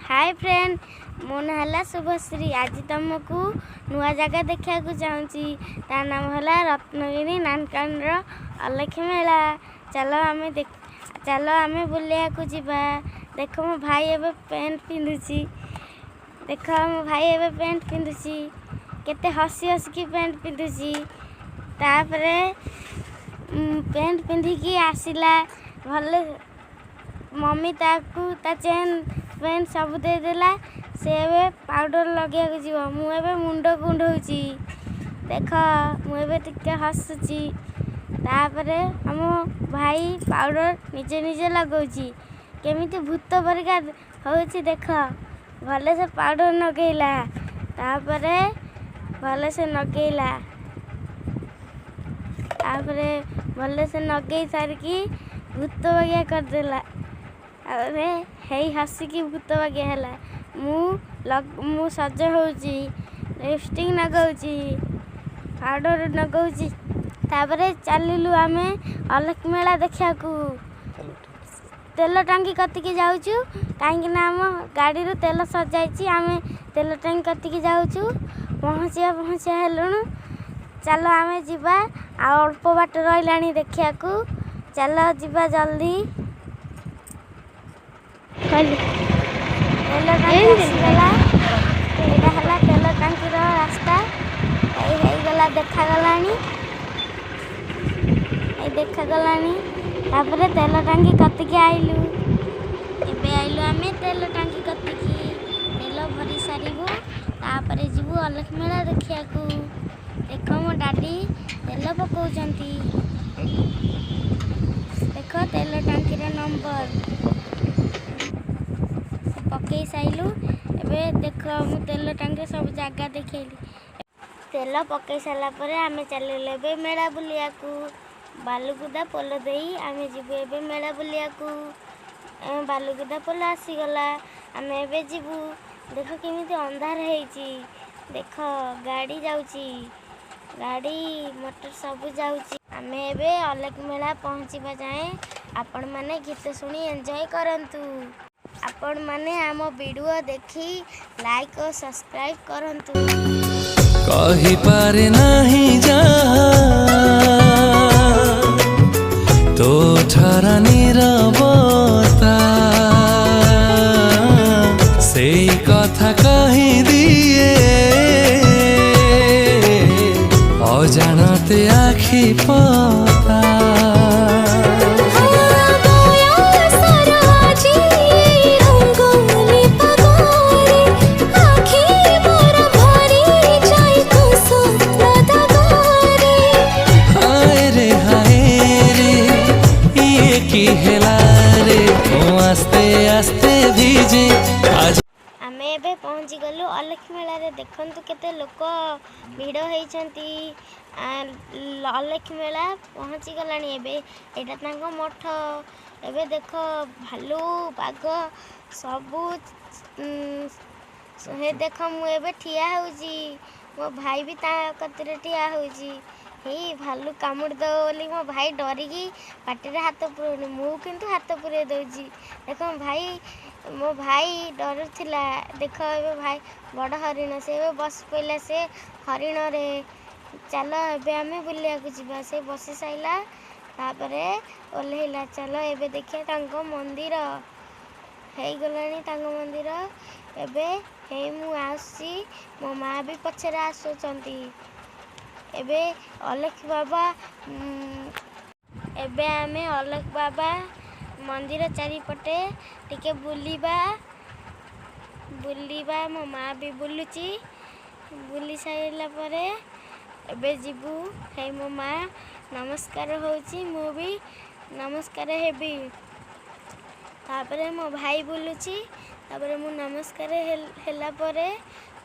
Hi friend, मो ना है शुभश्री। आज तुमको नुआ जगह देखा चाहूँगी। तार नाम है रत्नगिरी नानकानर अलक्ष्य मेला। चलो आम बुलिया को जीवा। देख मो भाई एवं पैंट पिंधुची। देख मो भाई एवं पैंट पिंधुची केते हसी हसिकी पैंट पिंधुची। तापरे पैंट पिंधिकी आसिला भले मम्मी ताकू ता चेन पैंट सब देदेला। से पाउडर लगे जीव मुझे मुंड कुंडौची। देख मुझे टिके हसुची। तापरे आम भाई पाउडर निजे निजे लगौची केमिति भूत परिका होची। देख भले से पाउडर नगेला। तापरे भले से नगेला। तापरे भले से नगेई सारिकी भूत बगिया करदेला। अरे हेई हसिकी भूत बगिया है। मु सज होची, लिपस्टिक नगौची, पाउडर नगौची। तापरे चलिलु आमे अलक्ष्य मेला देखा। तेल टांकी कतिकी जाऊचु कहीं आम गाड़ी रू तेल सजाई। आमे तेल टांकी कतिकी जाऊचु पहुँचा हेलुणु। चलो आमे जीवा। अल्प बाट रही देखा। चलो जीवा जल्दी। तेल टांकी आसीगला। एटा हला तेल टांकी रास्ता गला देखागलानी। देखागलानी। तापरे तेल टांकी कतिकी आइलु। एबे आइलु आमे तेल टांकी कतिकी। तेल भरी सारिबु। तापरे जीवु अलक्ष्य मेला देखियाकू। देख मो डाडी तेल पकाउचंती। देख तेल टांकी रे नंबर पकई साइलु। एबे देख मु तेल टांकी सब जगह देखैली। तेल पकई सारा परे आमे चलिलु एबे मेला बुलियाकू। बालुकुदा पोल देई आमे जीवु एबे मेला बुलियाकू। बालुकुदा पोल आसीगला। आमे एबे जीवु। देख केमिति अंधार हेची। देख गाड़ी जाउची, गाड़ी मोटर सब जाउची। आमे एबे अलक्ष्य मेला पहुँचीबा जाए आपण माने गीत सुनी एंजॉय करंतु। आपण माने आम वीडियो देखी लाइक और सब्सक्राइब करंतु। कहि पारे नाही जा तो ठरा नीरवता से कथा कहि दिए अजानते आखि पता। आमे एबे पहुँची गलु अलक्ष्य मेला रे। देखंतु केते लोक भिड़ होइछंती। अलक्ष्य मेला पहुँची गलानी। एबे एटा तांको मठ। एबे देख भालू बाघ सबू हे देख मु एबे ठिया होउची। मो भाई भी ता कतरे ठिया होउची। हे भालू कामुड़ दो बोली मो भाई डरिकी पाटिरे हाथ पुरौनी। मु किंतु हाथ पुरे दउची। देख मो भाई डर थिला। देख एबे भाई बड़ हरिण से एबे बस पइला से हरिण रे। चलो एबे आमे बुलिया को जीवा। से बसी साइला तापरे ओल्हेला। चलो एबे देखिया तांको मंदिर हेई गलानी। तांको मंदिर एबे हे मु आसी। मो माँ भी पछरे आसुचंती। एबे अलक्ष्य बाबा एबे आमे अलक्ष्य बाबा मंदिर चारिपटे टिके बुलिबा। मो माँ भी बुलुची। बुली साइला परे एबे जीवु। हे मो माँ नमस्कार होउची। मु भी नमस्कार हेबी। तापरे मो भाई बुलुची। तापरे मु नमस्कार हेला परे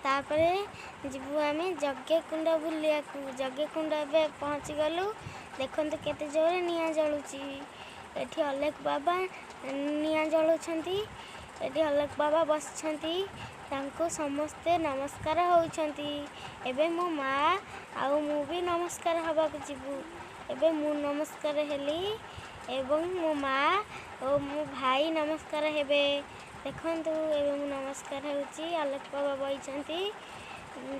तापरे जीवु आमे यज्ञ कुंड बुलियाकू। यज्ञ कुंड एबे पहुँची गलु। देखंतु केते जोरे निया जळुची। एठी अलक्ष्य बाबा निया जळुछंती। एठी अलक्ष्य बाबा बसछंती। तांको समस्ते नमस्कार होउछंती। एबे मो माँ आउ मु भी नमस्कार हबा को जीवु। एबे मु नमस्कार हेली एवं मो माँ और मो भाई नमस्कार हेबे। देखନ୍ତୁ ଏବେ ମୁଁ ନମସ୍କାର ହେଉଛି ଆଲୋକ ବାବା ବଇଛନ୍ତି।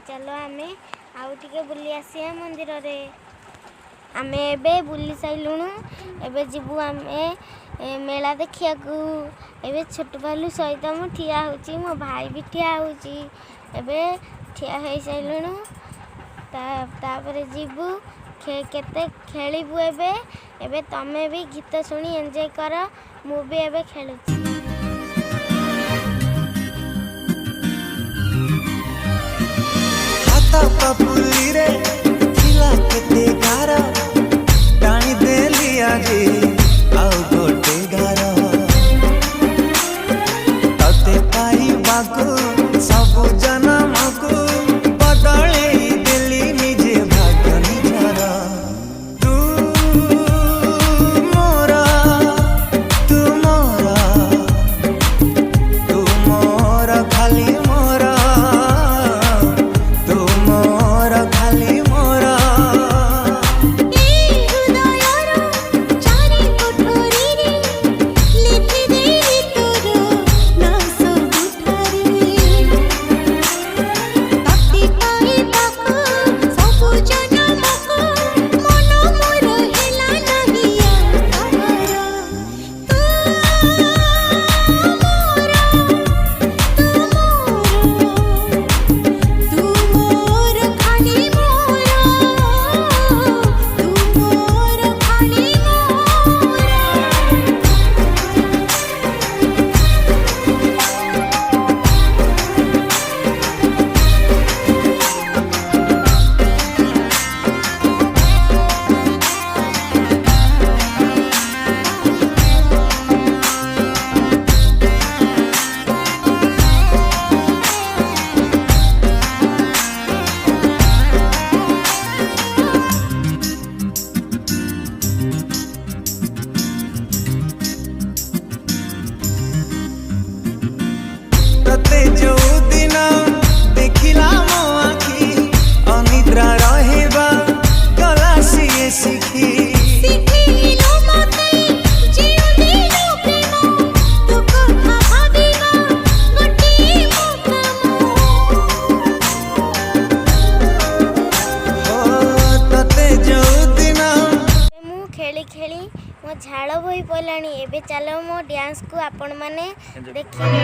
ଚାଲ ଆମେ ଆଉ ଟିକେ ବୁଲି ଆସିବା ମନ୍ଦିରରେ। ଆମେ ଏବେ ବୁଲି ସାରିଲୁଣୁ। ଏବେ ଯିବୁ ଆମେ ମେଳା ଦେଖିବାକୁ। ଏବେ ଛୋଟ ଭାଲୁ ସହିତ ମୁଁ ଠିଆ ହେଉଛି, ମୋ ଭାଇ ବି ଠିଆ ହେଉଛି। ଏବେ ଠିଆ ହେଇସାରିଲୁଣୁ। ତାପରେ ଯିବୁ କେତେ ଖେଳିବୁ। ଏବେ ତମେ ବି ଗୀତ ଶୁଣି ଏନ୍ଜୟ କର। ମୁଁ ବି ଏବେ ଖେଳୁଛି। ପାପୁଲିରେ ଥିଲା କେତେ ଗାର, ଟାଣି ଦେଲି ଆଜି ଆଉ ଗୋଟେ ଗାର। ତତେ ପାଇବାକୁ ସବୁ ଜନମକୁ ବଦଳେଇ ଦେଲି ନିଜେ ଭାଗ୍ୟ ନିଜର। ତୁ ମୋର ଖାଲି ତତେ ଯୋଉ ଦିନ ଦେଖିଲା ମୋ ଆଖି, ଅନିଦ୍ରା ରହିବା ଗଲା ସିଏ ଶିଖି। ଖେଳି ଖେଳି ମୋ ଝାଳ ବୋହି ପଡ଼ିଲାଣି। ଏବେ ଚାଲ ମୋ ଡ୍ୟାନ୍ସକୁ ଆପଣମାନେ ଦେଖିବେ।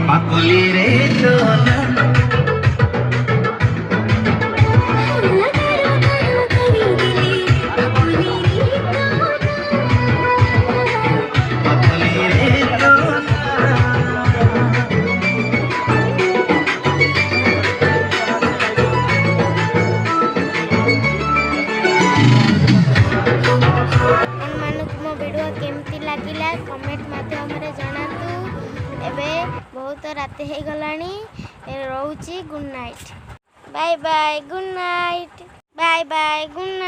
ପାପୁଲିରେ ଆପଣମାନଙ୍କୁ ମୋ ଭିଡ଼ିଓ କେମିତି ଲାଗିଲା କମେଣ୍ଟ ମାଧ୍ୟମରେ ଜଣାନ୍ତୁ। ଏବେ ବହୁତ ରାତି ହେଇଗଲାଣି, ରହୁଛି। Good night, bye bye, good night, bye bye, good night.